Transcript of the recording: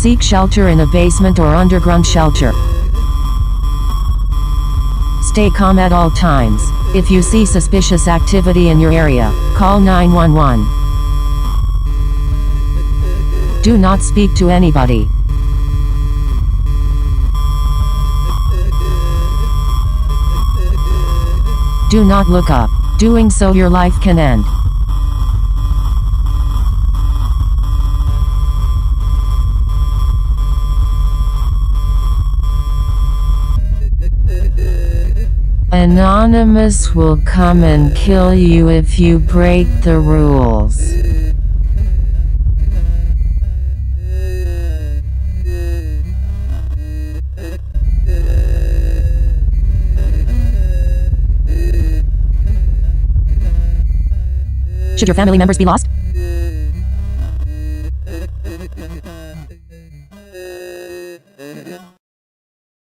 Seek shelter in a basement or underground shelter. Stay calm at all times. If you see suspicious activity in your area, call 911. Do not speak to anybody. Do not look up. Doing so, your life can end. Anonymous will come and kill you if you break the rules. Should your family members be lost?